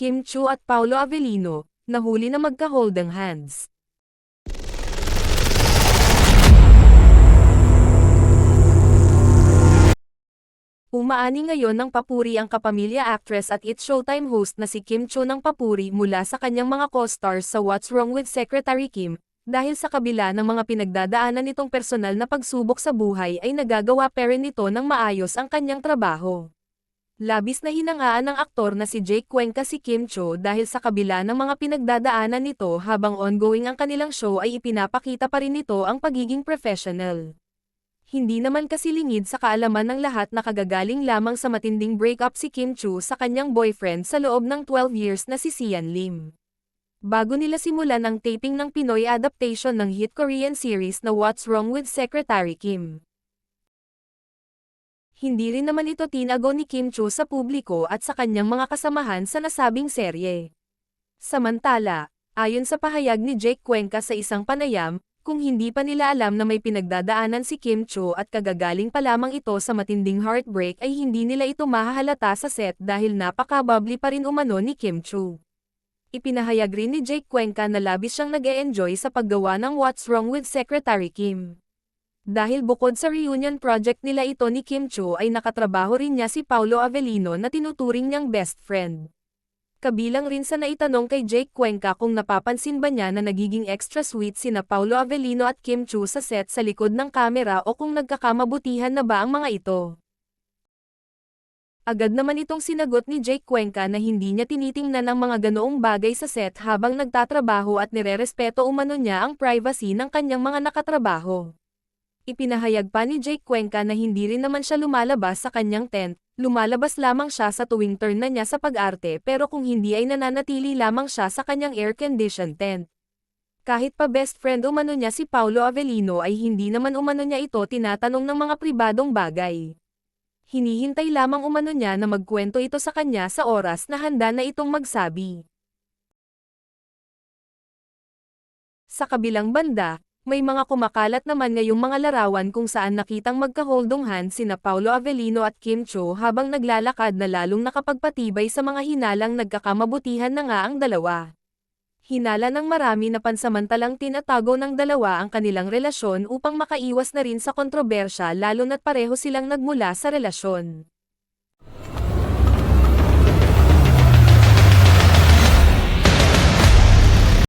Kim Chiu at Paolo Avellino, nahuli na magka-holding hands. Umaani ngayon ng papuri ang kapamilya actress at It's Showtime host na si Kim Chiu ng papuri mula sa kanyang mga co-stars sa What's Wrong with Secretary Kim, dahil sa kabila ng mga pinagdadaanan nitong personal na pagsubok sa buhay ay nagagawa pa rin nito ng maayos ang kanyang trabaho. Labis na hinangaan ng aktor na si Jake Cuenca si Kim Chiu dahil sa kabila ng mga pinagdadaanan nito habang ongoing ang kanilang show ay ipinapakita pa rin nito ang pagiging professional. Hindi naman kasi lingid sa kaalaman ng lahat na kagagaling lamang sa matinding breakup si Kim Chiu sa kanyang boyfriend sa loob ng 12 years na si Sian Lim. Bago nila simulan ang taping ng Pinoy adaptation ng hit Korean series na What's Wrong with Secretary Kim. Hindi rin naman ito tinago ni Kim Chiu sa publiko at sa kanyang mga kasamahan sa nasabing serye. Samantala, ayon sa pahayag ni Jake Cuenca sa isang panayam, kung hindi pa nila alam na may pinagdadaanan si Kim Chiu at kagagaling pa lamang ito sa matinding heartbreak ay hindi nila ito mahahalata sa set dahil napaka-bubbly pa rin umano ni Kim Chiu. Ipinahayag rin ni Jake Cuenca na labis siyang nag-e-enjoy sa paggawa ng What's Wrong with Secretary Kim. Dahil bukod sa reunion project nila ito ni Kim Chiu ay nakatrabaho rin niya si Paolo Avellino na tinuturing niyang best friend. Kabilang rin sa naitanong kay Jake Cuenca kung napapansin ba niya na nagiging extra sweet sina Paolo Avellino at Kim Chiu sa set sa likod ng kamera o kung nagkakamabutihan na ba ang mga ito. Agad naman itong sinagot ni Jake Cuenca na hindi niya tinitingnan ang mga ganoong bagay sa set habang nagtatrabaho at nirerespeto umano niya ang privacy ng kanyang mga nakatrabaho. Ipinahayag pa ni Jake Cuenca na hindi rin naman siya lumalabas sa kanyang tent, lumalabas lamang siya sa tuwing turn na niya sa pag-arte pero kung hindi ay nananatili lamang siya sa kanyang air-conditioned tent. Kahit pa best friend umano niya si Paolo Avellino ay hindi naman umano niya ito tinatanong ng mga pribadong bagay. Hinihintay lamang umano niya na magkwento ito sa kanya sa oras na handa na itong magsabi. Sa kabilang banda, may mga kumakalat naman ngayong mga larawan kung saan nakitang magka-holding hands sina Paolo Avellino at Kim Chiu habang naglalakad na lalong nakapagpatibay sa mga hinalang nagkakamabutihan na nga ang dalawa. Hinala ng marami na pansamantalang tinatago ng dalawa ang kanilang relasyon upang makaiwas na rin sa kontrobersya lalo na't pareho silang nagmula sa relasyon.